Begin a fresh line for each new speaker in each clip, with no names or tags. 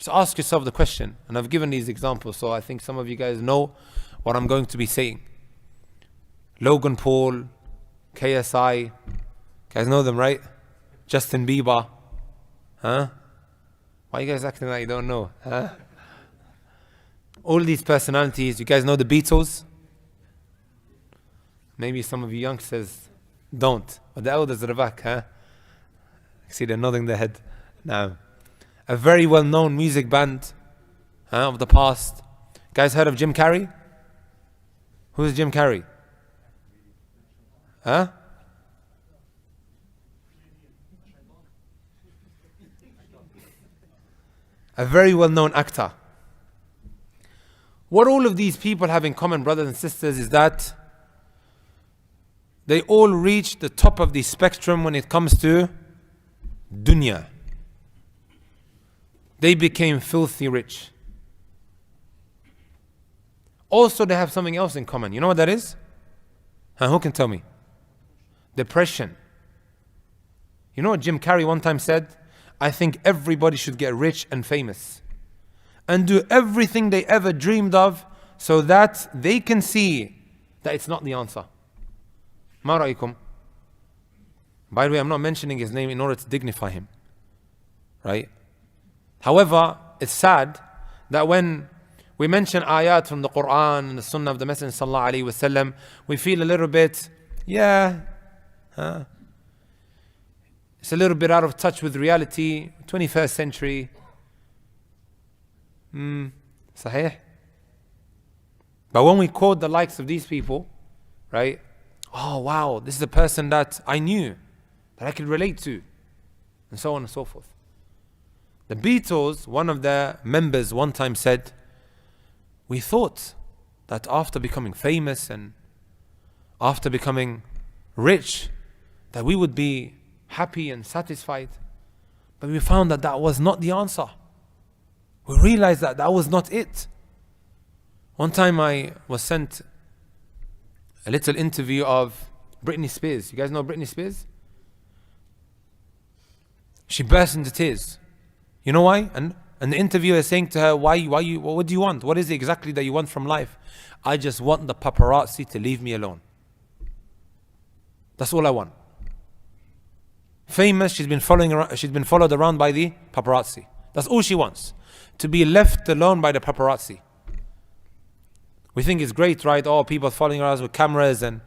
Just ask yourself the question, and I've given these examples, so I think some of you guys know what I'm going to be saying. Logan Paul, KSI, guys know them, right? Justin Bieber, huh? Why are you guys acting like you don't know, huh? All these personalities, you guys know the Beatles? Maybe some of you youngsters don't, but the elders at the back, huh? I see they're nodding their head now. A very well-known music band of the past. Guys heard of Jim Carrey? Who's Jim Carrey? Huh? A very well-known actor. What all of these people have in common, brothers and sisters, is that they all reach the top of the spectrum when it comes to dunya. They became filthy rich. Also, they have something else in common. You know what that is? Who can tell me? Depression. You know what Jim Carrey one time said? I think everybody should get rich and famous and do everything they ever dreamed of so that they can see that it's not the answer. Ma ra'aykum? By the way, I'm not mentioning his name in order to dignify him. Right? However, it's sad that when we mention ayat from the Quran and the Sunnah of the Messenger sallallahu alaihi wasallam, we feel a little bit, it's a little bit out of touch with reality, 21st century. Sahih. But when we quote the likes of these people, right? Oh wow, this is a person that I knew, that I could relate to, and so on and so forth. The Beatles, one of their members one time said, we thought that after becoming famous and after becoming rich, that we would be happy and satisfied. But we found that that was not the answer. We realized that that was not it. One time I was sent a little interview of Britney Spears. You guys know Britney Spears? She burst into tears. You know why? And the interviewer is saying to her, what do you want? What is it exactly that you want from life? I just want the paparazzi to leave me alone. That's all I want. Famous, she's been followed around by the paparazzi. That's all she wants. To be left alone by the paparazzi. We think it's great, right? Oh, people following around with cameras and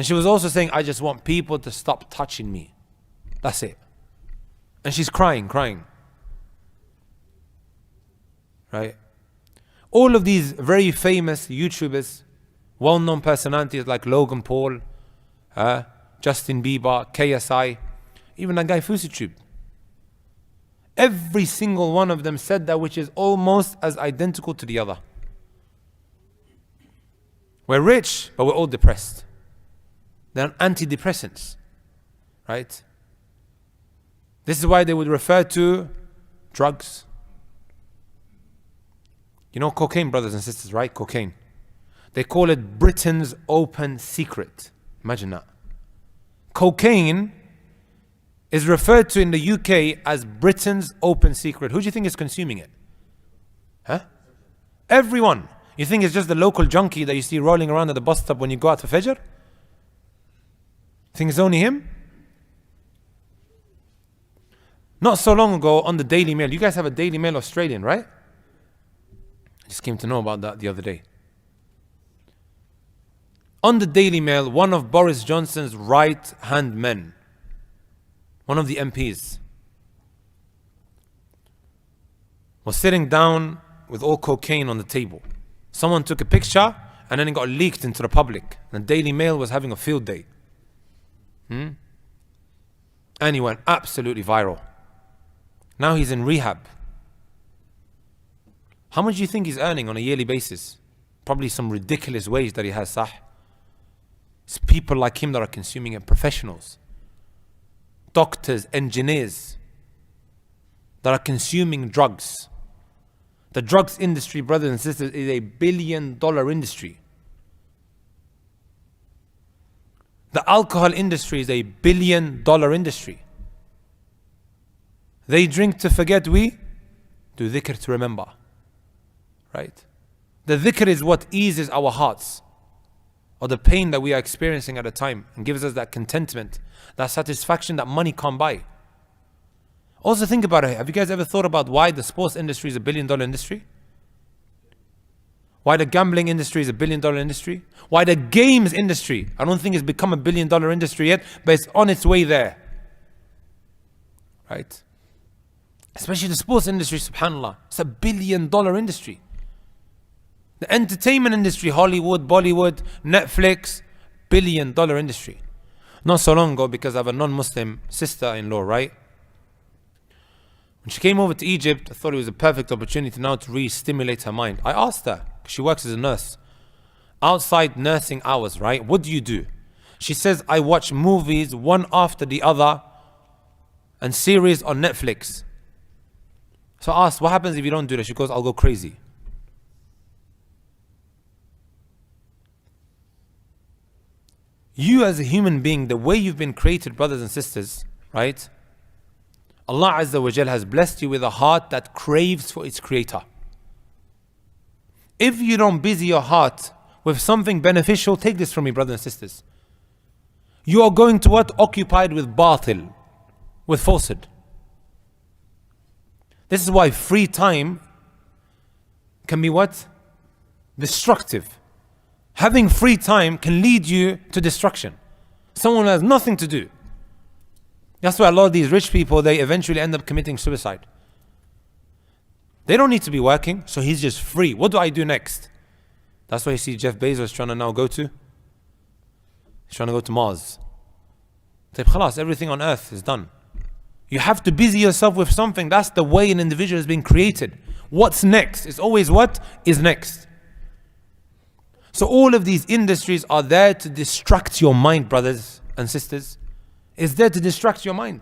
she was also saying, I just want people to stop touching me. That's it. And she's crying. Right? All of these very famous YouTubers, well-known personalities like Logan Paul, Justin Bieber, KSI, even that guy FusiTube. Every single one of them said that which is almost as identical to the other. We're rich, but we're all depressed. They're antidepressants, right? This is why they would refer to drugs. You know cocaine, brothers and sisters, right? Cocaine. They call it Britain's open secret. Imagine that. Cocaine is referred to in the UK as Britain's open secret. Who do you think is consuming it? Everyone. You think it's just the local junkie that you see rolling around at the bus stop when you go out for Fajr? Think it's only him? Not so long ago on the Daily Mail, you guys have a Daily Mail Australian, right? I just came to know about that the other day. On the Daily Mail, one of Boris Johnson's right-hand men, one of the MPs, was sitting down with all cocaine on the table. Someone took a picture and then it got leaked into the public. The Daily Mail was having a field day. And he went absolutely viral. Now he's in rehab. How much do you think he's earning on a yearly basis? Probably some ridiculous wage that he has, sah. It's people like him that are consuming it, professionals, doctors, engineers that are consuming drugs. The drugs industry, brothers and sisters, is a $1 billion industry. The alcohol industry is a $1 billion industry. They drink to forget we do dhikr to remember. Right? The dhikr is what eases our hearts or the pain that we are experiencing at a time and gives us that contentment, that satisfaction that money can't buy. Also think about it. Have you guys ever thought about why the sports industry is $1 billion industry? Why the gambling industry is $1 billion industry? Why the games industry, I don't think it's become $1 billion industry yet, but it's on its way there. Right? Especially the sports industry, subhanAllah. It's $1 billion industry. The entertainment industry, Hollywood, Bollywood, Netflix, $1 billion industry. Not so long ago, because I have a non-Muslim sister-in-law, right? When she came over to Egypt, I thought it was a perfect opportunity now to re-stimulate her mind. I asked her, because she works as a nurse, outside nursing hours, right? What do you do? She says, I watch movies one after the other and series on Netflix. So I asked, what happens if you don't do that? She goes, I'll go crazy. You as a human being, the way you've been created, brothers and sisters, right? Allah Azza wa Jal has blessed you with a heart that craves for its creator. If you don't busy your heart with something beneficial, take this from me, brothers and sisters. You are going to what? Occupied with batil, with falsehood. This is why free time can be what? Destructive. Having free time can lead you to destruction. Someone who has nothing to do. That's why a lot of these rich people, they eventually end up committing suicide. They don't need to be working, so he's just free. What do I do next? That's why you see Jeff Bezos trying to now go to. He's trying to go to Mars. Khalas, everything on earth is done. You have to busy yourself with something. That's the way an individual has been created. What's next? It's always what is next. So all of these industries are there to distract your mind, brothers and sisters. It's there to distract your mind.